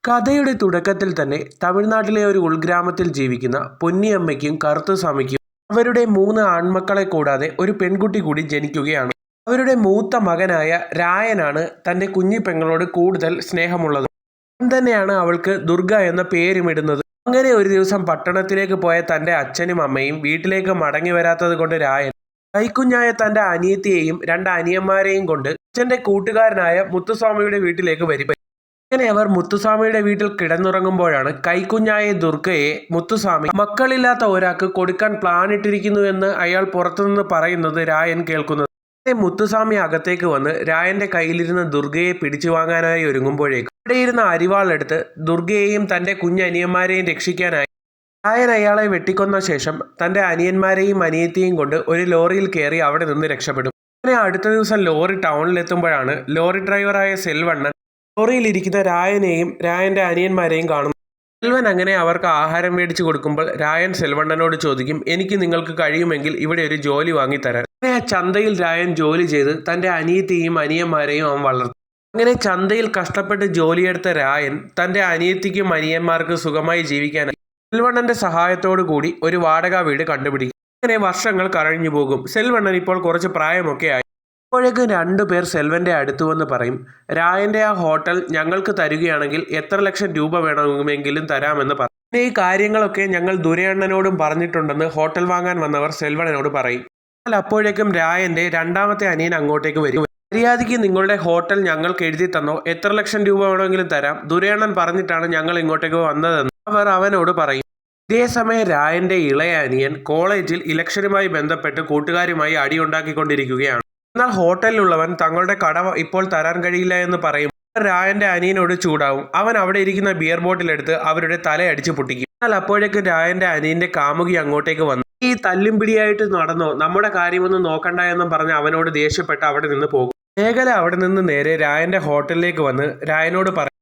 കഥയുടെ തുടക്കത്തിൽ തന്നെ തമിഴ്നാട്ടിലെ ഒരു ഉൾഗ്രാമത്തിൽ ജീവിക്കുന്ന പൊന്നിയമ്മയ്ക്കും കറുത്തസ്വാമിക്കും അവരുടെ 3 ആൺമക്കളെ കൂടാതെ ഒരു പെൺകുട്ടി കൂടി ജനിക്കുകയാണ്. അവരുടെ മൂത്ത മകനായ രായനാണ് തൻ്റെ കുഞ്ഞി പെങ്ങളോട് കൂടുതൽ സ്നേഹമുള്ളത്. അവൻ തന്നെയാണ് അവൾക്ക് ദുർഗ എന്ന പേരുമിടുന്നത്. അങ്ങനെ ഒരു ദിവസം പട്ടണത്തിലേക്ക് പോയ തൻ്റെ അച്ഛനും അമ്മയും വീട്ടിലേക്ക് മടങ്ങി വരാത്തത് കൊണ്ട് രായൻ കൈക്കുഞ്ഞായ തൻ്റെ അനിയത്തിയെയും 2 അനിയന്മാരെയും കൊണ്ട് അച്ഛൻ്റെ കൂട്ടുകാരനായ മുത്തുസ്വാമിയുടെ വീട്ടിലേക്ക് വരും. അങ്ങനെ അവർ മുത്തുസ്വാമിയുടെ വീട്ടിൽ കിടന്നുറങ്ങുമ്പോഴാണ് കൈക്കുഞ്ഞായ ദുർഗയെ മുത്തുസ്വാമി മക്കളില്ലാത്ത ഒരാൾക്ക് കൊടുക്കാൻ പ്ലാൻ ഇട്ടിരിക്കുന്നു എന്ന് അയാൾ പുറത്തുനിന്ന് പറയുന്നത് രായൻ കേൾക്കുന്നത്. മുത്തുസ്വാമി അകത്തേക്ക് വന്ന് രായന്റെ കയ്യിലിരുന്ന ദുർഗയെ പിടിച്ചു വാങ്ങാനായി ഒരുങ്ങുമ്പോഴേക്കും അവിടെ ഇരുന്ന അരിവാളെടുത്ത് ദുർഗയെയും തൻ്റെ കുഞ്ഞനിയന്മാരെയും രക്ഷിക്കാനായി രായൻ അയാളെ വെട്ടിക്കൊന്ന ശേഷം തൻ്റെ അനിയന്മാരെയും അനിയത്തിയെയും കൊണ്ട് ഒരു ലോറിയിൽ കയറി അവിടെ നിന്ന് രക്ഷപ്പെടും. അങ്ങനെ അടുത്ത ദിവസം ലോറി ടൗണിലെത്തുമ്പോഴാണ് ലോറി ഡ്രൈവറായ സെൽവണ്ണൻ ലോറിയിലിരിക്കുന്ന രായനെയും രായന്റെ അനിയന്മാരെയും കാണുന്നു. സെൽവൻ അങ്ങനെ അവർക്ക് ആഹാരം മേടിച്ചു കൊടുക്കുമ്പോൾ രായൻ സെൽവണ്ണനോട് ചോദിക്കും, എനിക്ക് നിങ്ങൾക്ക് കഴിയുമെങ്കിൽ ഇവിടെ ഒരു ജോലി വാങ്ങിത്തരാൻ. അങ്ങനെ ആ ചന്തയിൽ രായൻ ജോലി ചെയ്ത് തൻ്റെ അനിയത്തിയും അനിയന്മാരെയും അവൻ വളർത്തും. അങ്ങനെ ചന്തയിൽ കഷ്ടപ്പെട്ട് ജോലിയെടുത്ത രായൻ തൻ്റെ അനിയത്തിക്കും അനിയന്മാർക്കും സുഖമായി ജീവിക്കാനായി സെൽവണ്ണന്റെ സഹായത്തോടു കൂടി ഒരു വാടക വീട് കണ്ടുപിടിക്കും. അങ്ങനെ വർഷങ്ങൾ കഴിഞ്ഞു പോകും. സെൽവണ്ണൻ ഇപ്പോൾ കുറച്ച് പ്രായമൊക്കെ ആയി. അപ്പോഴേക്കും 2 പേർ സെൽവന്റെ അടുത്തു വന്ന് പറയും, രായന്റെ ആ ഹോട്ടൽ ഞങ്ങൾക്ക് തരികയാണെങ്കിൽ എത്ര ലക്ഷം രൂപ വേണമെങ്കിലും തരാമെന്ന് പറയും. പിന്നെ ഈ കാര്യങ്ങളൊക്കെ ഞങ്ങൾ ദുരയണ്ണനോടും പറഞ്ഞിട്ടുണ്ടെന്ന് ഹോട്ടൽ വാങ്ങാൻ വന്നവർ സെൽവണ്ണനോട് പറയും. എന്നാൽ അപ്പോഴേക്കും രായന്റെ 2ാമത്തെ അനിയൻ അങ്ങോട്ടേക്ക് വരും. മര്യാദയ്ക്ക് നിങ്ങളുടെ ഹോട്ടൽ ഞങ്ങൾക്ക് എഴുതി തന്നോ, എത്ര ലക്ഷം രൂപ വേണമെങ്കിലും തരാം, ദുരയണ്ണൻ പറഞ്ഞിട്ടാണ് ഞങ്ങൾ ഇങ്ങോട്ടേക്ക് വന്നതെന്ന് അവർ അവനോട് പറയും. ഇതേസമയം രായന്റെ ഇളയ അനിയൻ കോളേജിൽ ഇലക്ഷനുമായി ബന്ധപ്പെട്ട് കൂട്ടുകാരുമായി അടിയുണ്ടാക്കിക്കൊണ്ടിരിക്കുകയാണ്. എന്നാൽ ഹോട്ടലിലുള്ളവൻ തങ്ങളുടെ കട ഇപ്പോൾ തരാൻ കഴിയില്ല എന്ന് പറയും. രായന്റെ അനിയനോട് ചൂടാവും. അവൻ അവിടെ ഇരിക്കുന്ന ബിയർ ബോട്ടിലെടുത്ത് അവരുടെ തലയടിച്ച് പൊട്ടിക്കും. എന്നാൽ അപ്പോഴേക്കും രായന്റെ അനിയന്റെ കാമുകി അങ്ങോട്ടേക്ക് വന്നു, ഈ തല്ലും പിടിയായിട്ട് നടന്നോ, നമ്മുടെ കാര്യമൊന്നും നോക്കണ്ട എന്നും പറഞ്ഞ് അവനോട് ദേഷ്യപ്പെട്ട് അവിടെ നിന്ന് പോകും. മേഖല അവിടെ നിന്ന് നേരെ രായന്റെ ഹോട്ടലിലേക്ക് വന്ന് രായനോട് പറയും,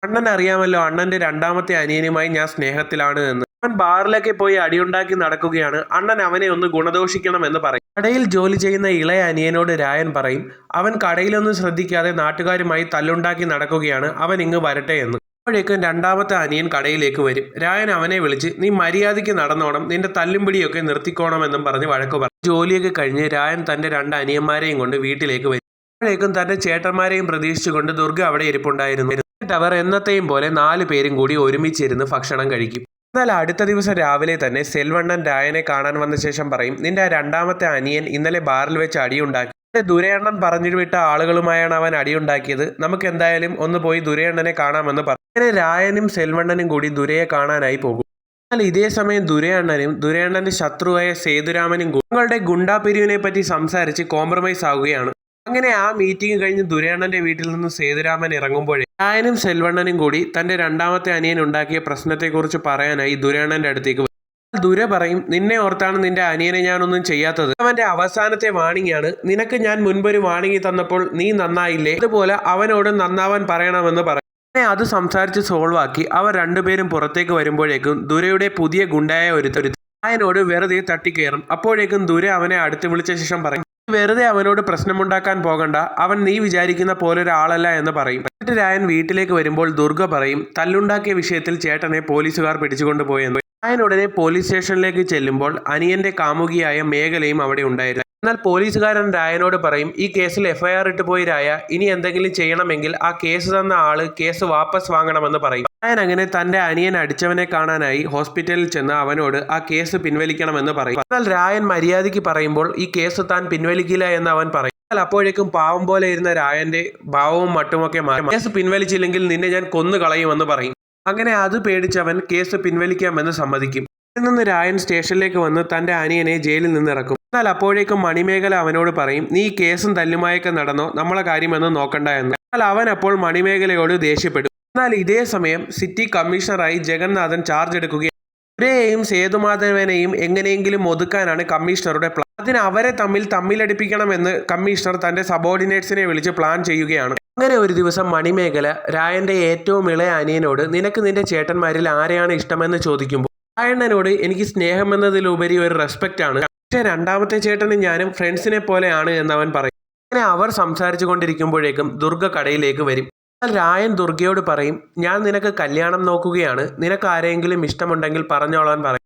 അണ്ണൻ അറിയാമല്ലോ, അണ്ണന്റെ 2ാമത്തെ അനിയനുമായി ഞാൻ സ്നേഹത്തിലാണ് എന്ന്. അവൻ ബാറിലൊക്കെ പോയി അടിയുണ്ടാക്കി നടക്കുകയാണ്, അണ്ണൻ അവനെ ഒന്ന് ഗുണദോഷിക്കണം എന്ന് പറയും. കടയിൽ ജോലി ചെയ്യുന്ന ഇളയ അനിയനോട് രായൻ പറയും, അവൻ കടയിലൊന്നും ശ്രദ്ധിക്കാതെ നാട്ടുകാരുമായി തല്ലുണ്ടാക്കി നടക്കുകയാണ്, അവൻ ഇങ്ങ് വരട്ടെ എന്ന്. അപ്പോഴേക്കും 2ാമത്തെ അനിയൻ കടയിലേക്ക് വരും. രായൻ അവനെ വിളിച്ച്, നീ മര്യാദയ്ക്ക് നടന്നോണം, നിന്റെ തല്ലും പിടിയൊക്കെ നിർത്തിക്കോണം എന്നും പറഞ്ഞ് വഴക്ക് പറയും. ജോലിയൊക്കെ കഴിഞ്ഞ് രായൻ തൻ്റെ 2 അനിയന്മാരെയും കൊണ്ട് വീട്ടിലേക്ക് വരും. അപ്പോഴേക്കും തൻ്റെ ചേട്ടന്മാരെയും പ്രതീക്ഷിച്ചുകൊണ്ട് ദുർഗ അവിടെ ഇരിപ്പുണ്ടായിരുന്നു. എന്നിട്ട് അവർ എന്നത്തെയും പോലെ 4 പേരും കൂടി ഒരുമിച്ചിരുന്ന് ഭക്ഷണം കഴിക്കും. എന്നാൽ അടുത്ത ദിവസം രാവിലെ തന്നെ സെൽവണ്ണൻ രായനെ കാണാൻ വന്ന ശേഷം പറയും, നിന്റെ 2ാമത്തെ അനിയൻ ഇന്നലെ ബാറിൽ വെച്ച് അടിയുണ്ടാക്കി. ദുരയണ്ണൻ പറഞ്ഞു വിട്ട ആളുകളുമായാണ് അവൻ അടിയുണ്ടാക്കിയത്, നമുക്ക് എന്തായാലും ഒന്ന് പോയി ദുരയണ്ണനെ കാണാമെന്ന് പറയും. അങ്ങനെ രായനും സെൽവണ്ണനും കൂടി ദുരയെ കാണാനായി പോകും. എന്നാൽ ഇതേ സമയം ദുരയണ്ണനും ദുരയണ്ണന്റെ ശത്രുവായ സേതുരാമനും തങ്ങളുടെ ഗുണ്ടാ പിരിവിനെ പറ്റി സംസാരിച്ച് കോംപ്രമൈസ് ആവുകയാണ്. അങ്ങനെ ആ മീറ്റിംഗ് കഴിഞ്ഞ് ദുരയണ്ണന്റെ വീട്ടിൽ നിന്ന് സേതുരാമൻ ഇറങ്ങുമ്പോഴേ രായനും സെൽവണ്ണനും കൂടി തന്റെ 2ാമത്തെ അനിയൻ ഉണ്ടാക്കിയ പ്രശ്നത്തെക്കുറിച്ച് പറയാനായി ദുരയണ്ണന്റെ അടുത്തേക്ക് വരും. ദുര പറയും, നിന്നെ ഓർത്താണ് നിന്റെ അനിയനെ ഞാനൊന്നും ചെയ്യാത്തത്, അവന്റെ അവസാനത്തെ വാണിംഗ് ആണ്, നിനക്ക് ഞാൻ മുൻപൊരു വാണിംഗ് തന്നപ്പോൾ നീ നന്നായില്ലേ, അതുപോലെ അവനോട് നന്നാവാൻ പറയണമെന്ന് പറയും. അങ്ങനെ അത് സംസാരിച്ച് സോൾവ് ആക്കി അവർ 2 പേരും പുറത്തേക്ക് വരുമ്പോഴേക്കും ദുരയുടെ പുതിയ ഗുണ്ടായ ഒരുത്തൻ രായനോട് വെറുതെ തട്ടിക്കയറും. അപ്പോഴേക്കും ദുര അവനെ അടുത്ത് വിളിച്ച ശേഷം പറയും, വെറുതെ അവനോട് പ്രശ്നമുണ്ടാക്കാൻ പോകണ്ട, അവൻ നീ വിചാരിക്കുന്ന പോലൊരാളല്ല എന്ന് പറയും. എന്നിട്ട് രായൻ വീട്ടിലേക്ക് വരുമ്പോൾ ദുർഗ പറയും, തല്ലുണ്ടാക്കിയ വിഷയത്തിൽ ചേട്ടനെ പോലീസുകാർ പിടിച്ചുകൊണ്ടുപോയെന്ന്. രായൻ ഉടനെ പോലീസ് സ്റ്റേഷനിലേക്ക് ചെല്ലുമ്പോൾ അനിയന്റെ കാമുകിയായ മേഖലയും അവിടെ ഉണ്ടായിരുന്നു. എന്നാൽ പോലീസുകാരൻ രായനോട് പറയും, ഈ കേസിൽ FIR ഇട്ട് പോയി രായ, ഇനി എന്തെങ്കിലും ചെയ്യണമെങ്കിൽ ആ കേസ് തന്ന ആള് കേസ് വാപ്പസ് വാങ്ങണമെന്ന് പറയും. രായൻ അങ്ങനെ തന്റെ അനിയൻ അടിച്ചവനെ കാണാനായി ഹോസ്പിറ്റലിൽ ചെന്ന് അവനോട് ആ കേസ് പിൻവലിക്കണമെന്ന് പറയും. എന്നാൽ രായൻ മര്യാദയ്ക്ക് പറയുമ്പോൾ ഈ കേസ് താൻ പിൻവലിക്കില്ല എന്ന് അവൻ പറയും. എന്നാൽ അപ്പോഴേക്കും പാവം പോലെ ഇരുന്ന രായന്റെ ഭാവവും മട്ടുമൊക്കെ മാറി, കേസ് പിൻവലിച്ചില്ലെങ്കിൽ നിന്നെ ഞാൻ കൊന്നു കളയുമെന്ന് പറയും. അങ്ങനെ അത് പേടിച്ചവൻ കേസ് പിൻവലിക്കാമെന്ന് സമ്മതിക്കും. അതിൽ നിന്ന് രായൻ സ്റ്റേഷനിലേക്ക് വന്ന് തന്റെ അനിയനെ ജയിലിൽ നിന്ന് ഇറക്കും. എന്നാൽ അപ്പോഴേക്കും മണിമേഖല അവനോട് പറയും, നീ കേസും തല്ലുമായൊക്കെ നടന്നോ, നമ്മളെ കാര്യമൊന്നും നോക്കണ്ട എന്ന്. എന്നാൽ അവൻ അപ്പോൾ മണിമേഖലയോട് ദേഷ്യപ്പെടും. എന്നാൽ ഇതേ സമയം സിറ്റി കമ്മീഷണറായി ജഗന്നാഥൻ ചാർജ് എടുക്കുകയും ദുരയെയും സേതുമാധവനെയും എങ്ങനെയെങ്കിലും ഒതുക്കാനാണ് കമ്മീഷണറുടെ പ്ലാൻ. അതിന് അവരെ തമ്മിലടിപ്പിക്കണമെന്ന് കമ്മീഷണർ തന്റെ സബോർഡിനേറ്റ്സിനെ വിളിച്ച് പ്ലാൻ ചെയ്യുകയാണ്. അങ്ങനെ ഒരു ദിവസം മണിമേഖല രായന്റെ ഏറ്റവും ഇളയ അനിയനോട്, നിനക്ക് നിന്റെ ചേട്ടന്മാരിൽ ആരെയാണ് ഇഷ്ടമെന്ന് ചോദിക്കുമ്പോൾ രായണ്ണനോട് എനിക്ക് സ്നേഹം എന്നതിലുപരി ഒരു റെസ്പെക്റ്റ് ആണ്, പക്ഷേ 2ാമത്തെ ചേട്ടനും ഞാനും ഫ്രണ്ട്സിനെ പോലെയാണ് എന്നവൻ പറയും. അങ്ങനെ അവർ സംസാരിച്ചു കൊണ്ടിരിക്കുമ്പോഴേക്കും ദുർഗ കടയിലേക്ക് വരും. എന്നാൽ രായൻ ദുർഗയോട് പറയും, ഞാൻ നിനക്ക് കല്യാണം നോക്കുകയാണ്, നിനക്ക് ആരെങ്കിലും ഇഷ്ടമുണ്ടെങ്കിൽ പറഞ്ഞോളാൻ പറയും.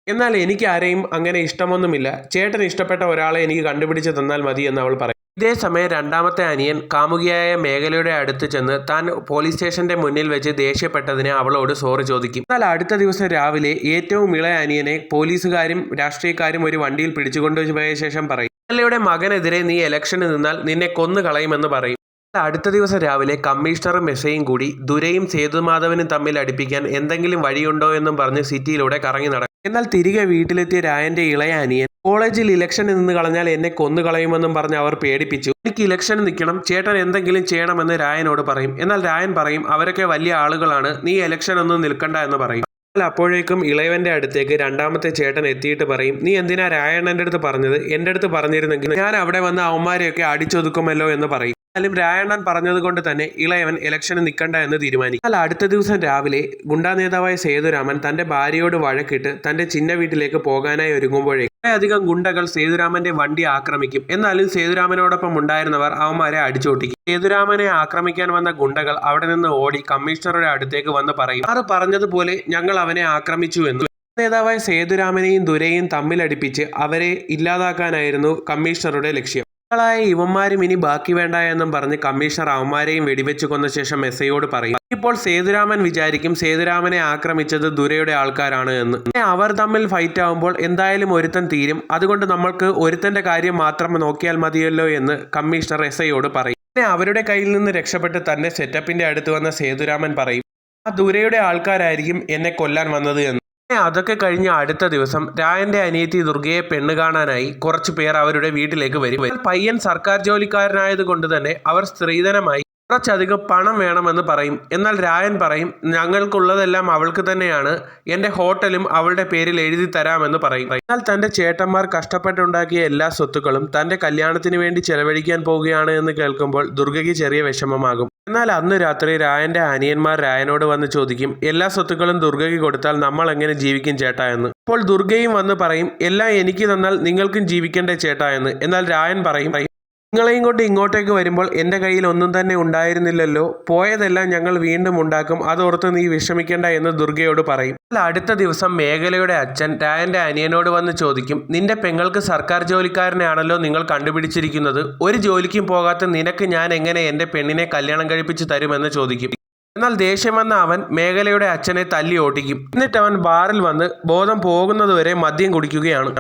എന്നാൽ എനിക്ക് ആരെയും അങ്ങനെ ഇഷ്ടമൊന്നുമില്ല, ചേട്ടൻ ഇഷ്ടപ്പെട്ട ഒരാളെ എനിക്ക് കണ്ടുപിടിച്ച് തന്നാൽ മതി എന്ന് അവൾ പറയും. ഇതേ സമയം രണ്ടാമത്തെ അനിയൻ കാമുകിയായ മേഖലയുടെ അടുത്ത് ചെന്ന് താൻ പോലീസ് സ്റ്റേഷന്റെ മുന്നിൽ വെച്ച് ദേഷ്യപ്പെട്ടതിന് അവളോട് സോറി ചോദിക്കും. എന്നാൽ അടുത്ത ദിവസം രാവിലെ ഏറ്റവും ഇളയ അനിയനെ പോലീസുകാരും രാഷ്ട്രീയക്കാരും ഒരു വണ്ടിയിൽ പിടിച്ചുകൊണ്ടുപോയ ശേഷം പറയും, മേഖലയുടെ മകനെതിരെ നീ ഇലക്ഷന് നിന്നാൽ നിന്നെ കൊന്നു കളയുമെന്ന് പറയും. അടുത്ത ദിവസം രാവിലെ കമ്മീഷണറും എസ്ഐയും കൂടി ദുരയും സേതുമാധവനും തമ്മിൽ അടുപ്പിക്കാൻ എന്തെങ്കിലും വഴിയുണ്ടോ എന്നും പറഞ്ഞ് സിറ്റിയിലൂടെ കറങ്ങി നടക്കും. എന്നാൽ തിരികെ വീട്ടിലെത്തിയ രായന്റെ ഇളയ അനിയൻ, കോളേജിൽ ഇലക്ഷന് നിന്ന് കളഞ്ഞാൽ എന്നെ കൊന്നു കളയുമെന്നും പറഞ്ഞ് അവർ പേടിപ്പിച്ചു. എനിക്ക് ഇലക്ഷന് നിൽക്കണം, ചേട്ടൻ എന്തെങ്കിലും ചെയ്യണമെന്ന് രായനോട് പറയും. എന്നാൽ രായൻ പറയും, അവരൊക്കെ വലിയ ആളുകളാണ്, നീ ഇലക്ഷനൊന്നും നിൽക്കണ്ട എന്ന് പറയും. അപ്പോഴേക്കും ഇളയവന്റെ അടുത്തേക്ക് രണ്ടാമത്തെ ചേട്ടൻ എത്തിയിട്ട് പറയും, നീ എന്തിനാ രായണ്ണന്റെ അടുത്ത് പറഞ്ഞത്, എൻ്റെ അടുത്ത് പറഞ്ഞിരുന്നെങ്കിൽ ഞാൻ അവിടെ വന്ന് അവന്മാരെയൊക്കെ അടിച്ചൊതുക്കുമല്ലോ എന്ന് പറയും. എന്നാലും രായണ്ണൻ പറഞ്ഞത് കൊണ്ട് തന്നെ ഇളയവൻ ഇലക്ഷന് നിൽക്കണ്ട എന്ന് തീരുമാനിക്കും. എന്നാൽ അടുത്ത ദിവസം രാവിലെ ഗുണ്ടാ നേതാവായ സേതുരാമൻ തന്റെ ഭാര്യയോട് വഴക്കിട്ട് തന്റെ ചിന്ന വീട്ടിലേക്ക് പോകാനായി ഒരുങ്ങുമ്പോഴേ വളരെയധികം ഗുണ്ടകൾ സേതുരാമന്റെ വണ്ടി ആക്രമിക്കും. എന്നാലും സേതുരാമനോടൊപ്പം ഉണ്ടായിരുന്നവർ അവന്മാരെ അടിച്ചോട്ടിക്കും. സേതുരാമനെ ആക്രമിക്കാൻ വന്ന ഗുണ്ടകൾ അവിടെ നിന്ന് ഓടി കമ്മീഷണറുടെ അടുത്തേക്ക് വന്ന് പറയും, ആറ് പറഞ്ഞതുപോലെ ഞങ്ങൾ അവനെ ആക്രമിച്ചു എന്ന്. നേതാവായ സേതുരാമനെയും ദുരയും തമ്മിലടിപ്പിച്ച് അവരെ ഇല്ലാതാക്കാനായിരുന്നു കമ്മീഷണറുടെ ലക്ഷ്യം. ായ ഇവന്മാരും ഇനി ബാക്കി വേണ്ട എന്നും പറഞ്ഞ് കമ്മീഷണർ അവന്മാരെയും വെടിവെച്ച് കൊന്ന ശേഷം എസ്ഐയോട് പറയും, ഇപ്പോൾ സേതുരാമൻ വിചാരിക്കും സേതുരാമനെ ആക്രമിച്ചത് ദുരയുടെ ആൾക്കാരാണ് എന്ന്. അവർ തമ്മിൽ ഫൈറ്റ് ആവുമ്പോൾ എന്തായാലും ഒരുത്തൻ തീരും, അതുകൊണ്ട് നമ്മൾക്ക് ഒരുത്തന്റെ കാര്യം മാത്രം നോക്കിയാൽ മതിയല്ലോ എന്ന് കമ്മീഷണർ എസ്ഐയോട് പറയും. പിന്നെ അവരുടെ കയ്യിൽ നിന്ന് രക്ഷപ്പെട്ട് തന്റെ സെറ്റപ്പിന്റെ അടുത്ത് വന്ന സേതുരാമൻ പറയും, ആ ദുരയുടെ ആൾക്കാരായിരിക്കും എന്നെ കൊല്ലാൻ വന്നത് എന്ന്. അതൊക്കെ കഴിഞ്ഞ് അടുത്ത ദിവസം രായന്റെ അനിയത്തി ദുർഗയെ പെണ്ണ് കാണാനായി കുറച്ചു പേർ അവരുടെ വീട്ടിലേക്ക് വരും. പയ്യൻ സർക്കാർ ജോലിക്കാരനായത് കൊണ്ട് തന്നെ അവർ സ്ത്രീധനമായി കുറച്ചധികം പണം വേണമെന്ന് പറയും. എന്നാൽ രായൻ പറയും, ഞങ്ങൾക്കുള്ളതെല്ലാം അവൾക്ക് തന്നെയാണ്, എൻ്റെ ഹോട്ടലും അവളുടെ പേരിൽ എഴുതി തരാമെന്ന് പറയും. എന്നാൽ തൻ്റെ ചേട്ടന്മാർ കഷ്ടപ്പെട്ടുണ്ടാക്കിയ എല്ലാ സ്വത്തുക്കളും തൻ്റെ കല്യാണത്തിന് വേണ്ടി ചെലവഴിക്കാൻ പോവുകയാണ് എന്ന് കേൾക്കുമ്പോൾ ദുർഗയ്ക്ക് ചെറിയ വിഷമമാകും. എന്നാൽ അന്ന് രാത്രി രായന്റെ അനിയന്മാർ രായനോട് വന്ന് ചോദിക്കും, എല്ലാ സ്വത്തുക്കളും ദുർഗയ്ക്ക് കൊടുത്താൽ നമ്മൾ എങ്ങനെ ജീവിക്കും ചേട്ടാ എന്ന്. അപ്പോൾ ദുർഗയും വന്ന് പറയും, എല്ലാം എനിക്ക് തന്നാൽ നിങ്ങൾക്കും ജീവിക്കണ്ടേ ചേട്ടാ എന്ന്. എന്നാൽ രായൻ പറയും, നിങ്ങളെയും കൊണ്ട് ഇങ്ങോട്ടേക്ക് വരുമ്പോൾ എൻ്റെ കയ്യിൽ ഒന്നും തന്നെ ഉണ്ടായിരുന്നില്ലല്ലോ, പോയതെല്ലാം ഞങ്ങൾ വീണ്ടും ഉണ്ടാക്കും, അതോർത്ത് നീ വിഷമിക്കേണ്ട എന്ന് ദുർഗയോട് പറയും. അടുത്ത ദിവസം മേഖലയുടെ അച്ഛൻ രായന്റെ അനിയനോട് വന്ന് ചോദിക്കും, നിന്റെ പെങ്ങൾക്ക് സർക്കാർ ജോലിക്കാരനെയാണല്ലോ നിങ്ങൾ കണ്ടുപിടിച്ചിരിക്കുന്നത്, ഒരു ജോലിക്കും പോകാത്ത നിനക്ക് ഞാൻ എങ്ങനെ എൻ്റെ പെണ്ണിനെ കല്യാണം കഴിപ്പിച്ച് തരുമെന്ന് ചോദിക്കും. എന്നാൽ ദേഷ്യം വന്ന അവൻ മേഖലയുടെ അച്ഛനെ തല്ലി ഓട്ടിക്കും. എന്നിട്ട് അവൻ ബാറിൽ വന്ന് ബോധം പോകുന്നതുവരെ മദ്യം കുടിക്കുകയാണ്.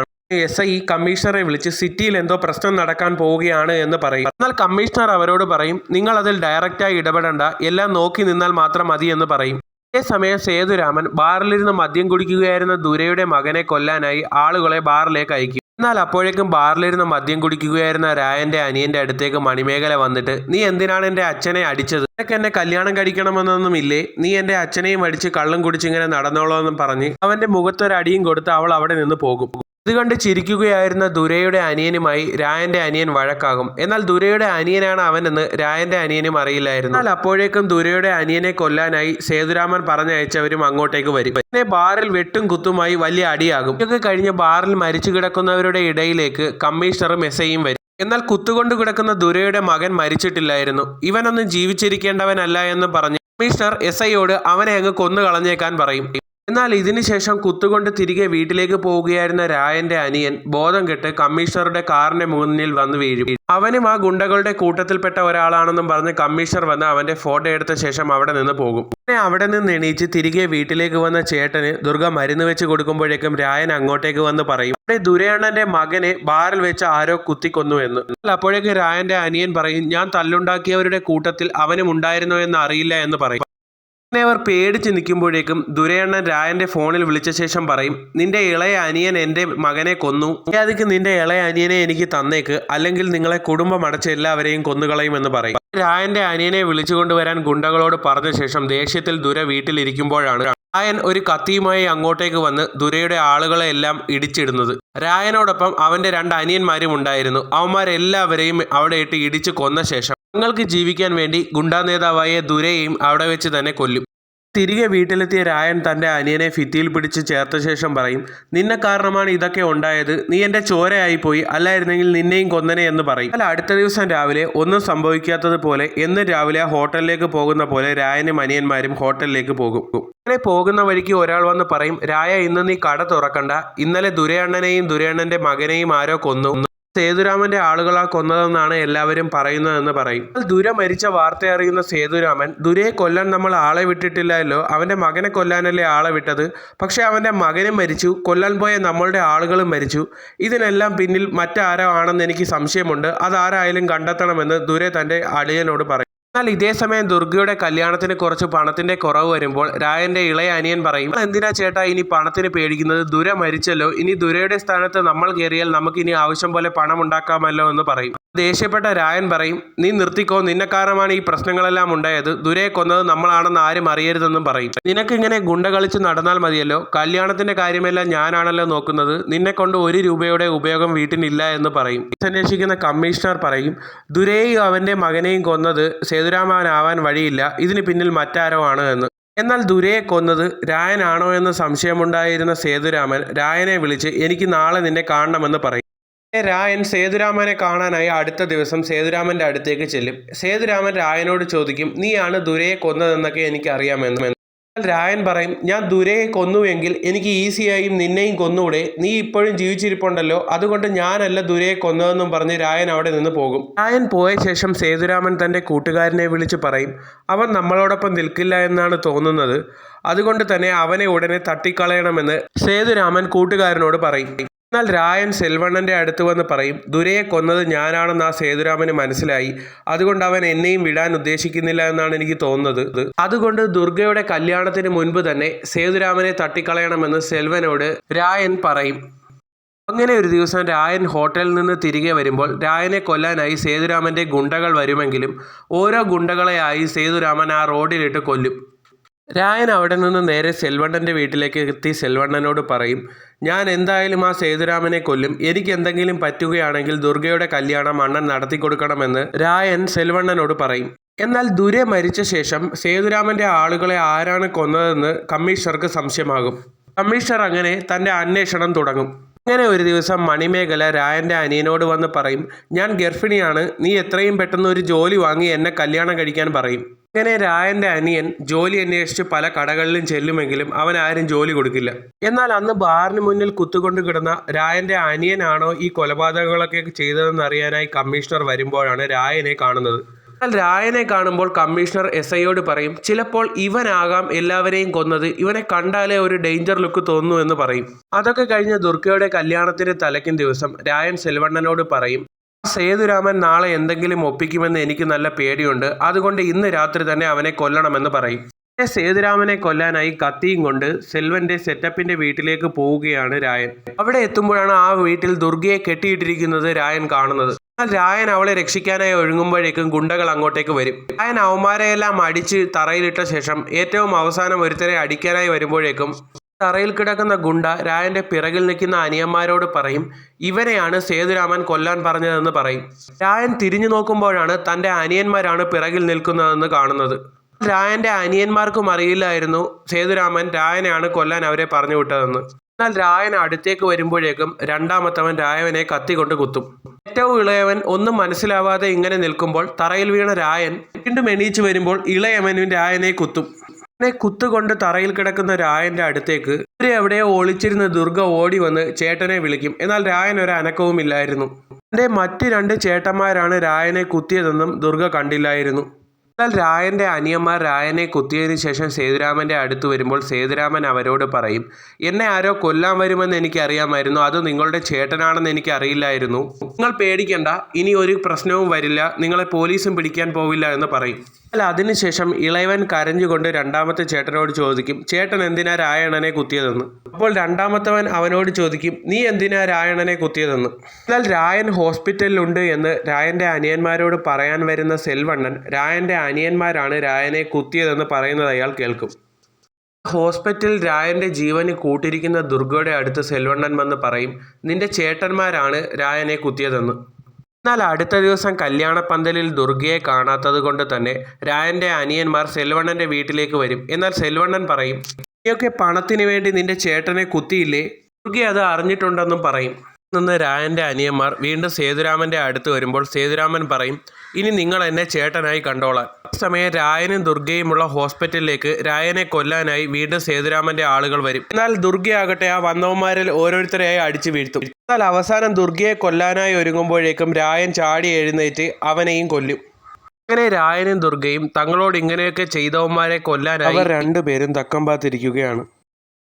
SI കമ്മീഷണറെ വിളിച്ച് സിറ്റിയിൽ എന്തോ പ്രശ്നം നടക്കാൻ പോവുകയാണ് എന്ന് പറയും. എന്നാൽ കമ്മീഷണർ അവരോട് പറയും, നിങ്ങൾ അതിൽ ഡയറക്റ്റായി ഇടപെടേണ്ട, എല്ലാം നോക്കി നിന്നാൽ മാത്രം മതി എന്ന് പറയും. അതേസമയം സേതുരാമൻ ബാറിലിരുന്ന് മദ്യം കുടിക്കുകയായിരുന്ന ദുരയുടെ മകനെ കൊല്ലാനായി ആളുകളെ ബാറിലേക്ക് അയക്കും. എന്നാൽ അപ്പോഴേക്കും ബാറിലിരുന്ന് മദ്യം കുടിക്കുകയായിരുന്ന രായന്റെ അനിയന്റെ അടുത്തേക്ക് മണിമേഖല വന്നിട്ട്, നീ എന്തിനാണ് എൻ്റെ അച്ഛനെ അടിച്ചത്, നിനക്ക് എന്നെ കല്യാണം കഴിക്കണമെന്നൊന്നുമില്ലേ, നീ എൻ്റെ അച്ഛനെയും അടിച്ച് കള്ളം കുടിച്ചിങ്ങനെ നടന്നോളൂ എന്നും പറഞ്ഞ് അവന്റെ മുഖത്തൊരടിയും കൊടുത്ത് അവൾ അവിടെ നിന്ന് പോകും. ഇത് കണ്ട് ചിരിക്കുകയായിരുന്ന ദുരയുടെ അനിയനുമായി രായന്റെ അനിയൻ വഴക്കാകും. എന്നാൽ ദുരയുടെ അനിയനാണ് അവനെന്ന് രായന്റെ അനിയനും അറിയില്ലായിരുന്നു. എന്നാൽ അപ്പോഴേക്കും ദുരയുടെ അനിയനെ കൊല്ലാനായി സേതുരാമൻ പറഞ്ഞയച്ചവരും അങ്ങോട്ടേക്ക് വരും. പിന്നെ ബാറിൽ വെട്ടും കുത്തുമായി വലിയ അടിയാകും. ഇതൊക്കെ കഴിഞ്ഞ് ബാറിൽ മരിച്ചു കിടക്കുന്നവരുടെ ഇടയിലേക്ക് കമ്മീഷണറും SIയും വരും. എന്നാൽ കുത്തുകൊണ്ട് കിടക്കുന്ന ദുരയുടെ മകൻ മരിച്ചിട്ടില്ലായിരുന്നു, ഇവനൊന്നും ജീവിച്ചിരിക്കേണ്ടവനല്ല എന്ന് പറഞ്ഞ് കമ്മീഷണർ SIയോട് അവനെ അങ്ങ് കൊന്നു കളഞ്ഞേക്കാൻ പറയും. എന്നാൽ ഇതിനുശേഷം കുത്തുകൊണ്ട് തിരികെ വീട്ടിലേക്ക് പോവുകയായിരുന്ന രായന്റെ അനിയൻ ബോധം കെട്ട് കമ്മീഷണറുടെ കാറിന്റെ മുന്നിൽ വന്ന് വീഴും. അവനും ആ ഗുണ്ടകളുടെ കൂട്ടത്തിൽപ്പെട്ട ഒരാളാണെന്നും പറഞ്ഞ് കമ്മീഷണർ വന്ന് അവന്റെ ഫോട്ടോ എടുത്ത ശേഷം അവിടെ നിന്ന് പോകും. പിന്നെ അവിടെ നിന്ന് എണീച്ച് തിരികെ വീട്ടിലേക്ക് വന്ന ചേട്ടന് ദുർഗ മരുന്ന് വെച്ച് കൊടുക്കുമ്പോഴേക്കും രായൻ അങ്ങോട്ടേക്ക് വന്ന് പറയും, അവിടെ ദുരയണ്ണന്റെ മകനെ ബാറിൽ വെച്ച് ആരോ കുത്തിക്കൊന്നു എന്ന്. അപ്പോഴേക്ക് രായന്റെ അനിയൻ പറയും, ഞാൻ തല്ലുണ്ടാക്കിയവരുടെ കൂട്ടത്തിൽ അവനും ഉണ്ടായിരുന്നോ എന്ന് അറിയില്ല എന്ന് പറയും. അങ്ങനെ അവർ പേടിച്ച് നിൽക്കുമ്പോഴേക്കും ദുരയണ്ണൻ രായന്റെ ഫോണിൽ വിളിച്ച ശേഷം പറയും, നിന്റെ ഇളയ അനിയൻ എൻ്റെ മകനെ കൊന്നു, അതിക്ക് നിന്റെ ഇളയ അനിയനെ എനിക്ക് തന്നേക്ക്, അല്ലെങ്കിൽ നിങ്ങളെ കുടുംബം അടച്ച് എല്ലാവരെയും കൊന്നുകളയുമെന്ന് പറയും. രായന്റെ അനിയനെ വിളിച്ചുകൊണ്ടുവരാൻ ഗുണ്ടകളോട് പറഞ്ഞ ശേഷം ദേഷ്യത്തിൽ ദുര വീട്ടിലിരിക്കുമ്പോഴാണ് രായൻ ഒരു കത്തിയുമായി അങ്ങോട്ടേക്ക് വന്ന് ദുരയുടെ ആളുകളെ എല്ലാം ഇടിച്ചിടുന്നത്. രായനോടൊപ്പം അവന്റെ 2 അനിയന്മാരും ഉണ്ടായിരുന്നു. അവന്മാരെല്ലാവരെയും അവിടെ ഇട്ട് ഇടിച്ച് കൊന്ന ശേഷം തങ്ങൾക്ക് ജീവിക്കാൻ വേണ്ടി ഗുണ്ടാ നേതാവായ ദുരയെയും അവിടെ വെച്ച് തന്നെ കൊല്ലും. തിരികെ വീട്ടിലെത്തിയ രായൻ തൻ്റെ അനിയനെ ഭിത്തിയിൽ പിടിച്ച് ചേർത്ത ശേഷം പറയും, നിന്നെ കാരണമാണ് ഇതൊക്കെ ഉണ്ടായത്, നീ എൻ്റെ ചോരയായിപ്പോയി, അല്ലായിരുന്നെങ്കിൽ നിന്നെയും കൊന്നനെ എന്ന് പറയും. അല്ല, അടുത്ത ദിവസം രാവിലെ ഒന്നും സംഭവിക്കാത്തതുപോലെ എന്നും രാവിലെ ആ ഹോട്ടലിലേക്ക് പോകുന്ന പോലെ രായനും അനിയന്മാരും ഹോട്ടലിലേക്ക് പോകും. അങ്ങനെ പോകുന്ന വഴിക്ക് ഒരാൾ വന്ന് പറയും, രായ, ഇന്ന് നീ കട തുറക്കണ്ട, ഇന്നലെ ദുരയണ്ണനെയും ദുരയണ്ണൻ്റെ മകനെയും ആരോ കൊന്നു, സേതുരാമന്റെ ആളുകളാ കൊന്നതെന്നാണ് എല്ലാവരും പറയുന്നതെന്ന് പറയും. ദുര മരിച്ച വാർത്ത അറിയുന്ന സേതുരാമൻ, ദുരയെ കൊല്ലാൻ നമ്മൾ ആളെ വിട്ടിട്ടില്ലല്ലോ, അവന്റെ മകനെ കൊല്ലാനല്ലേ ആളെ വിട്ടത്, പക്ഷെ അവന്റെ മകനും മരിച്ചു, കൊല്ലാൻ പോയ നമ്മളുടെ ആളുകളും മരിച്ചു, ഇതിനെല്ലാം പിന്നിൽ മറ്റാരോ ആണെന്ന് എനിക്ക് സംശയമുണ്ട്, അതാരായാലും കണ്ടെത്തണമെന്ന് ദുര തന്റെ അളിയനോട് പറയും. എന്നാൽ ഇതേ സമയം ദുർഗയുടെ കല്യാണത്തിന് കുറച്ച് പണത്തിന്റെ കുറവ് വരുമ്പോൾ രായന്റെ ഇളയ അനിയൻ പറയും, എന്തിനാ ചേട്ടാ ഇനി പണത്തിന് പേടിക്കുന്നത്, ദുര മരിച്ചല്ലോ, ഇനി ദുരയുടെ സ്ഥാനത്ത് നമ്മൾ കയറിയാൽ നമുക്ക് ഇനി ആവശ്യം പോലെ പണം ഉണ്ടാക്കാമല്ലോ എന്ന് പറയും. ദേഷ്യപ്പെട്ട രായൻ പറയും, നീ നിർത്തിക്കോ, നിന്നെ കാരണമാണ് ഈ പ്രശ്നങ്ങളെല്ലാം ഉണ്ടായത്, ദുരയെ കൊന്നത് നമ്മളാണെന്ന് ആരും അറിയരുതെന്നും പറയും. നിനക്കിങ്ങനെ ഗുണ്ട കളിച്ച് നടന്നാൽ മതിയല്ലോ, കല്യാണത്തിന്റെ കാര്യമെല്ലാം ഞാനാണല്ലോ നോക്കുന്നത്, നിന്നെ കൊണ്ട് 1 രൂപയുടെ ഉപയോഗം വീട്ടിനില്ല എന്ന് പറയും. അന്വേഷിക്കുന്ന കമ്മീഷണർ പറയും, ദുരയെയും അവന്റെ മകനെയും കൊന്നത് സേതുരാമനാവാൻ വഴിയില്ല, ഇതിന് പിന്നിൽ മറ്റാരോ ആണ് എന്ന്. എന്നാൽ ദുരയെ കൊന്നത് രായനാണോ എന്ന് സംശയമുണ്ടായിരുന്ന സേതുരാമൻ രായനെ വിളിച്ച്, എനിക്ക് നാളെ നിന്നെ കാണണമെന്ന് പറയും. രായൻ സേതുരാമനെ കാണാനായി അടുത്ത ദിവസം സേതുരാമന്റെ അടുത്തേക്ക് ചെല്ലും. സേതുരാമൻ രായനോട് ചോദിക്കും, നീയാണ് ദുരയെ കൊന്നതെന്നൊക്കെ എനിക്ക് അറിയാമെന്ന്. രായൻ പറയും, ഞാൻ ദുരയെ കൊന്നുവെങ്കിൽ എനിക്ക് ഈസിയായും നിന്നെയും കൊന്നൂടെ, നീ ഇപ്പോഴും ജീവിച്ചിരിപ്പുണ്ടല്ലോ, അതുകൊണ്ട് ഞാനല്ല ദുരയെ കൊന്നതെന്നും പറഞ്ഞ് രായൻ അവിടെ നിന്ന് പോകും. രായൻ പോയ ശേഷം സേതുരാമൻ തൻ്റെ കൂട്ടുകാരനെ വിളിച്ച് പറയും, അവൻ നമ്മളോടൊപ്പം നിൽക്കില്ല എന്നാണ് തോന്നുന്നത്, അതുകൊണ്ട് തന്നെ അവനെ ഉടനെ തട്ടിക്കളയണമെന്ന് സേതുരാമൻ കൂട്ടുകാരനോട് പറയും. എന്നാൽ രായൻ സെൽവണ്ണൻ്റെ അടുത്ത് വന്ന് പറയും, ദുരയെ കൊന്നത് ഞാനാണെന്ന് ആ സേതുരാമന് മനസ്സിലായി, അതുകൊണ്ട് അവൻ എന്നെയും വിടാൻ ഉദ്ദേശിക്കുന്നില്ല എന്നാണ് എനിക്ക് തോന്നുന്നത്, അതുകൊണ്ട് ദുർഗയുടെ കല്യാണത്തിന് മുൻപ് തന്നെ സേതുരാമനെ തട്ടിക്കളയണമെന്ന് സെൽവനോട് രായൻ പറയും. അങ്ങനെ ഒരു ദിവസം രായൻ ഹോട്ടലിൽ നിന്ന് തിരികെ വരുമ്പോൾ രായനെ കൊല്ലാനായി സേതുരാമൻ്റെ ഗുണ്ടകൾ വരുമെങ്കിലും ഓരോ ഗുണ്ടകളെയായി സേതുരാമൻ ആ റോഡിലിട്ട് കൊല്ലും. രായൻ അവിടെ നിന്ന് നേരെ സെൽവണ്ണൻ്റെ വീട്ടിലേക്ക് എത്തി സെൽവണ്ണനോട് പറയും, ഞാൻ എന്തായാലും ആ സേതുരാമനെ കൊല്ലും, എനിക്ക് എന്തെങ്കിലും പറ്റുകയാണെങ്കിൽ ദുർഗയുടെ കല്യാണം അണ്ണൻ നടത്തി കൊടുക്കണമെന്ന് രായൻ സെൽവണ്ണനോട് പറയും. എന്നാൽ ദുര മരിച്ച ശേഷം സേതുരാമൻ്റെ ആളുകളെ ആരാണ് കൊന്നതെന്ന് കമ്മീഷണർക്ക് സംശയമാകും. കമ്മീഷണർ അങ്ങനെ തൻ്റെ അന്വേഷണം തുടങ്ങും. അങ്ങനെ ഒരു ദിവസം മണിമേഖല രായൻ്റെ അനിയനോട് വന്ന് പറയും, ഞാൻ ഗർഭിണിയാണ്, നീ എത്രയും പെട്ടെന്ന് ഒരു ജോലി വാങ്ങി എന്നെ കല്യാണം കഴിക്കാൻ പറയും. അങ്ങനെ രായൻ്റെ അനിയൻ ജോലി അന്വേഷിച്ച് പല കടകളിലും ചെല്ലുമെങ്കിലും അവൻ ആരും ജോലി കൊടുക്കില്ല. എന്നാൽ അന്ന് ബാറിന് മുന്നിൽ കുത്തുകൊണ്ട് കിടന്ന രായൻ്റെ അനിയനാണോ ഈ കൊലപാതകങ്ങളൊക്കെ ചെയ്തതെന്ന് അറിയാനായി കമ്മീഷണർ വരുമ്പോഴാണ് രായനെ കാണുന്നത്. എന്നാൽ രായനെ കാണുമ്പോൾ കമ്മീഷണർ SIയോട് പറയും, ചിലപ്പോൾ ഇവനാകാം എല്ലാവരെയും കൊന്നത്, ഇവനെ കണ്ടാലേ ഒരു ഡേഞ്ചർ ലുക്ക് തോന്നുന്നു എന്ന് പറയും. അതൊക്കെ കഴിഞ്ഞ് ദുർഗയുടെ കല്യാണത്തിന് തലേക്കും ദിവസം രായൻ സെൽവണ്ണനോട് പറയും, സേതുരാമൻ നാളെ എന്തെങ്കിലും ഒപ്പിക്കുമെന്ന് എനിക്ക് നല്ല പേടിയുണ്ട്, അതുകൊണ്ട് ഇന്ന് രാത്രി തന്നെ അവനെ കൊല്ലണമെന്ന് പറയും. സേതുരാമനെ കൊല്ലാനായി കത്തിയും കൊണ്ട് സെൽവന്റെ സെറ്റപ്പിന്റെ വീട്ടിലേക്ക് പോവുകയാണ് രായൻ. അവിടെ എത്തുമ്പോഴാണ് ആ വീട്ടിൽ ദുർഗയെ കെട്ടിയിട്ടിരിക്കുന്നത് രായൻ കാണുന്നത്. എന്നാൽ രായൻ അവളെ രക്ഷിക്കാനായി ഒഴുങ്ങുമ്പോഴേക്കും ഗുണ്ടകൾ അങ്ങോട്ടേക്ക് വരും. രായൻ അവന്മാരെയെല്ലാം അടിച്ച് തറയിലിട്ട ശേഷം ഏറ്റവും അവസാനം ഒരുത്തരെ അടിക്കാനായി വരുമ്പോഴേക്കും തറയിൽ കിടക്കുന്ന ഗുണ്ട രായന്റെ പിറകിൽ നിൽക്കുന്ന അനിയന്മാരോട് പറയും, ഇവനെയാണ് സേതുരാമൻ കൊല്ലാൻ പറഞ്ഞതെന്ന് പറയും. രായൻ തിരിഞ്ഞു നോക്കുമ്പോഴാണ് തൻ്റെ അനിയന്മാരാണ് പിറകിൽ നിൽക്കുന്നതെന്ന് കാണുന്നത്. രായന്റെ അനിയന്മാർക്കും അറിയില്ലായിരുന്നു സേതുരാമൻ രായനെയാണ് കൊല്ലാൻ അവരെ പറഞ്ഞു വിട്ടതെന്ന്. എന്നാൽ രായൻ അടുത്തേക്ക് വരുമ്പോഴേക്കും രണ്ടാമത്തവൻ രായവനെ കത്തി കൊണ്ട് കുത്തും. ഏറ്റവും ഇളയവൻ ഒന്നും മനസ്സിലാവാതെ ഇങ്ങനെ നിൽക്കുമ്പോൾ തറയിൽ വീണ രായൻ വീണ്ടും എണീച്ചു വരുമ്പോൾ ഇളയവനും രായനെ കുത്തും. അങ്ങനെ കുത്തുകൊണ്ട് തറയിൽ കിടക്കുന്ന രായന്റെ അടുത്തേക്ക് എവിടെയോ ഒളിച്ചിരുന്ന ദുർഗ ഓടി വന്ന് ചേട്ടനെ വിളിക്കും. എന്നാൽ രായൻ ഒരു അനക്കവും ഇല്ലായിരുന്നു. തൻ്റെ മറ്റ് 2 ചേട്ടന്മാരാണ് രായനെ കുത്തിയതെന്നും ദുർഗ കണ്ടില്ലായിരുന്നു. എന്നാൽ രായന്റെ അനിയന്മാർ രായനെ കുത്തിയതിനു ശേഷം സേതുരാമന്റെ അടുത്ത് വരുമ്പോൾ സേതുരാമൻ അവരോട് പറയും, എന്നെ ആരോ കൊല്ലാൻ വരുമെന്ന് എനിക്കറിയാമായിരുന്നു, അത് നിങ്ങളുടെ ചേട്ടനാണെന്ന് എനിക്ക് അറിയില്ലായിരുന്നു, നിങ്ങൾ പേടിക്കണ്ട, ഇനി ഒരു പ്രശ്നവും വരില്ല, നിങ്ങളെ പോലീസും പിടിക്കാൻ പോവില്ല എന്ന് പറയും. അല്ല, അതിനുശേഷം ഇളയവൻ കരഞ്ഞുകൊണ്ട് രണ്ടാമത്തെ ചേട്ടനോട് ചോദിക്കും, ചേട്ടൻ എന്തിനാ രായണനെ കുത്തിയതെന്ന്. അപ്പോൾ രണ്ടാമത്തവൻ അവനോട് ചോദിക്കും, നീ എന്തിനാ രായണനെ കുത്തിയതെന്ന്. എന്നാൽ രായൻ ഹോസ്പിറ്റലിലുണ്ട് എന്ന് രായന്റെ അനിയന്മാരോട് പറയാൻ വരുന്ന സെൽവണ്ണൻ രായന്റെ അനിയന്മാരാണ് രായനെ കുത്തിയതെന്ന് പറയുന്നത് അയാൾ കേൾക്കും. ഹോസ്പിറ്റലിൽ രായന്റെ ജീവന് കൂട്ടിരിക്കുന്ന ദുർഗയുടെ അടുത്ത് സെൽവണ്ണൻ വന്ന് പറയും, നിന്റെ ചേട്ടന്മാരാണ് രായനെ കുത്തിയതെന്ന്. എന്നാൽ അടുത്ത ദിവസം കല്യാണപ്പന്തലിൽ ദുർഗയെ കാണാത്തത് കൊണ്ട് തന്നെ രായൻ്റെ അനിയന്മാർ സെൽവണ്ണൻ്റെ വീട്ടിലേക്ക് വരും. എന്നാൽ സെൽവണ്ണൻ പറയും, നീയൊക്കെ പണത്തിന് വേണ്ടി നിന്റെ ചേട്ടനെ കുത്തിയില്ലേ? ദുർഗ അത് അറിഞ്ഞിട്ടുണ്ടെന്നും പറയും. നിന്ന് രായൻ്റെ അനിയന്മാർ വീണ്ടും സേതുരാമൻ്റെ അടുത്ത് വരുമ്പോൾ സേതുരാമൻ പറയും, ഇനി നിങ്ങൾ എന്നെ ചേട്ടനായി കണ്ടോളാൻ. ഈ സമയം രായനും ദുർഗയുമുള്ള ഹോസ്പിറ്റലിലേക്ക് രായനെ കൊല്ലാനായി വീണ്ടും സേതുരാമൻ്റെ ആളുകൾ വരും. എന്നാൽ ദുർഗയാകട്ടെ ആ വന്നവന്മാരിൽ ഓരോരുത്തരെയായി അടിച്ചു വീഴ്ത്തും. എന്നാൽ അവസാനം ദുർഗയെ കൊല്ലാനായി ഒരുങ്ങുമ്പോഴേക്കും രായൻ ചാടി എഴുന്നേറ്റ് അവനെയും കൊല്ലും. അങ്ങനെ രായനും ദുർഗയും തങ്ങളോട് ഇങ്ങനെയൊക്കെ ചെയ്തവന്മാരെ കൊല്ലാനായി അവർ രണ്ടുപേരും തക്കം പാത്തിരിക്കുകയാണ്.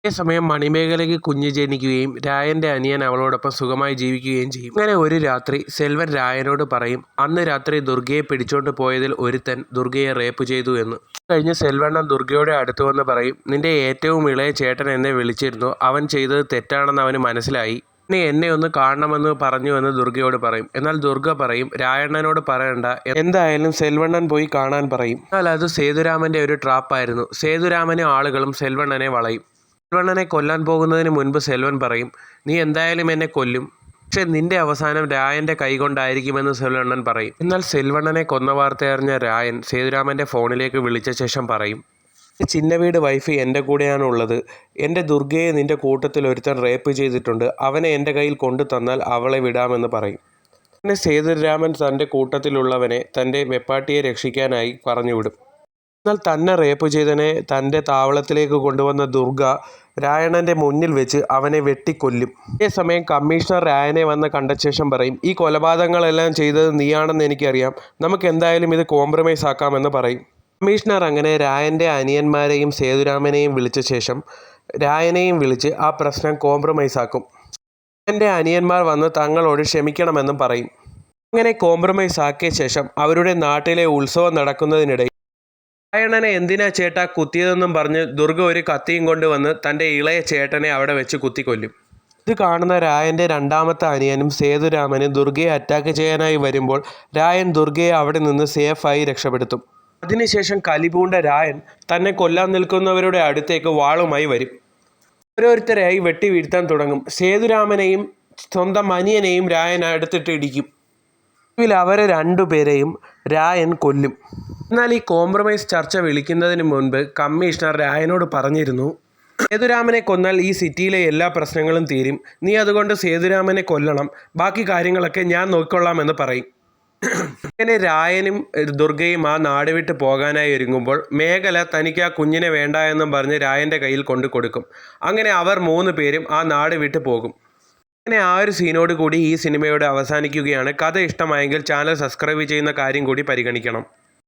അതേസമയം മണിമേഖലയ്ക്ക് കുഞ്ഞ് ജനിക്കുകയും രായൻ്റെ അനിയൻ അവളോടൊപ്പം സുഖമായി ജീവിക്കുകയും ചെയ്യും. അങ്ങനെ ഒരു രാത്രി സെൽവൻ രായനോട് പറയും, അന്ന് രാത്രി ദുർഗയെ പിടിച്ചോണ്ട് പോയതിൽ ഒരുത്തൻ ദുർഗയെ റേപ്പ് ചെയ്തു എന്ന്. കഴിഞ്ഞ് സെൽവണ്ണൻ ദുർഗയുടെ അടുത്ത് വന്ന് പറയും, നിന്റെ ഏറ്റവും ഇളയ ചേട്ടൻ എന്നെ വിളിച്ചിരുന്നു, അവൻ ചെയ്തത് തെറ്റാണെന്ന് അവന് മനസ്സിലായി, ഇനി എന്നെ ഒന്ന് കാണണമെന്ന് പറഞ്ഞു എന്ന് ദുർഗയോട് പറയും. എന്നാൽ ദുർഗ പറയും, രായണ്ണനോട് പറയണ്ട, എന്തായാലും സെൽവണ്ണൻ പോയി കാണാൻ പറയും. എന്നാൽ അത് സേതുരാമൻ്റെ ഒരു ട്രാപ്പായിരുന്നു. സേതുരാമനും ആളുകളും സെൽവണ്ണനെ വളയും. സെൽവണ്ണനെ കൊല്ലാൻ പോകുന്നതിന് മുൻപ് സെൽവൻ പറയും, നീ എന്തായാലും എന്നെ കൊല്ലും, പക്ഷെ നിന്റെ അവസാനം രായൻ്റെ കൈകൊണ്ടായിരിക്കുമെന്ന് സെൽവണ്ണൻ പറയും. എന്നാൽ സെൽവണ്ണനെ കൊന്ന വാർത്തയറിഞ്ഞ രായൻ സേതുരാമൻ്റെ ഫോണിലേക്ക് വിളിച്ച ശേഷം പറയും, ചിന്ന വീട് വൈഫ് എൻ്റെ കൂടെയാണ് ഉള്ളത്, എൻ്റെ ദുർഗയെ നിൻ്റെ കൂട്ടത്തിൽ ഒരുത്തൻ റേപ്പ് ചെയ്തിട്ടുണ്ട്, അവനെ എൻ്റെ കയ്യിൽ കൊണ്ടു തന്നാൽ അവളെ വിടാമെന്ന് പറയും. പിന്നെ സേതുരാമൻ തൻ്റെ കൂട്ടത്തിലുള്ളവനെ തൻ്റെ വെപ്പാട്ടിയെ രക്ഷിക്കാനായി പറഞ്ഞുവിടും. എന്നാൽ തന്നെ റേപ്പ് ചെയ്തവനെ തൻ്റെ താവളത്തിലേക്ക് കൊണ്ടുവന്ന ദുർഗ രായണൻ്റെ മുന്നിൽ വെച്ച് അവനെ വെട്ടിക്കൊല്ലും. അതേസമയം കമ്മീഷണർ രായനെ വന്ന് കണ്ട ശേഷം പറയും, ഈ കൊലപാതകങ്ങളെല്ലാം ചെയ്തത് നീയാണെന്ന് എനിക്കറിയാം, നമുക്ക് എന്തായാലും ഇത് കോംപ്രമൈസ് ആക്കാമെന്ന് പറയും. കമ്മീഷണർ അങ്ങനെ രായൻ്റെ അനിയന്മാരെയും സേതുരാമനെയും വിളിച്ച ശേഷം രായനെയും വിളിച്ച് ആ പ്രശ്നം കോംപ്രമൈസ് ആക്കും. എൻ്റെ അനിയന്മാർ വന്ന് തങ്ങളോട് ക്ഷമിക്കണമെന്നും പറയും. അങ്ങനെ കോംപ്രമൈസ് ആക്കിയ ശേഷം അവരുടെ നാട്ടിലെ ഉത്സവം നടക്കുന്നതിനിടയിൽ രായണനെ എന്തിനാ ചേട്ടാ കുത്തിയതെന്നും പറഞ്ഞ് ദുർഗ ഒരു കത്തിയും കൊണ്ടുവന്ന് തൻ്റെ ഇളയ ചേട്ടനെ അവിടെ വെച്ച് കുത്തിക്കൊല്ലും. ഇത് കാണുന്ന രായൻ്റെ രണ്ടാമത്തെ അനിയനും സേതുരാമനും ദുർഗയെ അറ്റാക്ക് ചെയ്യാനായി വരുമ്പോൾ രായൻ ദുർഗയെ അവിടെ നിന്ന് സേഫായി രക്ഷപ്പെടുത്തും. അതിനുശേഷം കലിപൂണ്ട രായൻ തന്നെ കൊല്ലാൻ നിൽക്കുന്നവരുടെ അടുത്തേക്ക് വാളുമായി വരും. ഓരോരുത്തരെയായി വെട്ടി വീഴ്ത്താൻ തുടങ്ങും. സേതുരാമനെയും സ്വന്തം അനിയനെയും രായൻ അടുത്തിട്ട് ഇടിക്കും. അവരെ രണ്ടുപേരെയും രായൻ കൊല്ലും. എന്നാൽ ഈ കോംപ്രമൈസ് ചർച്ച വിളിക്കുന്നതിന് മുൻപ് കമ്മീഷണർ രായനോട് പറഞ്ഞിരുന്നു, സേതുരാമനെ കൊന്നാൽ ഈ സിറ്റിയിലെ എല്ലാ പ്രശ്നങ്ങളും തീരും, നീ അതുകൊണ്ട് സേതുരാമനെ കൊല്ലണം, ബാക്കി കാര്യങ്ങളൊക്കെ ഞാൻ നോക്കിക്കൊള്ളാമെന്ന് പറയും. അങ്ങനെ രായനും ദുർഗയും ആ നാട് വിട്ട് പോകാനായി ഒരുങ്ങുമ്പോൾ മേഖല തനിക്ക് ആ കുഞ്ഞിനെ വേണ്ട എന്നും പറഞ്ഞ് രായൻ്റെ കയ്യിൽ കൊണ്ടു കൊടുക്കും. അങ്ങനെ അവർ 3 പേരും ആ നാട് വിട്ട് പോകും. അങ്ങനെ ആ ഒരു സീനോട് കൂടി ഈ സിനിമയോട് അവസാനിക്കുകയാണ്. കഥ ഇഷ്ടമായെങ്കിൽ ചാനൽ സബ്സ്ക്രൈബ് ചെയ്യുന്ന കാര്യം കൂടി പരിഗണിക്കണം.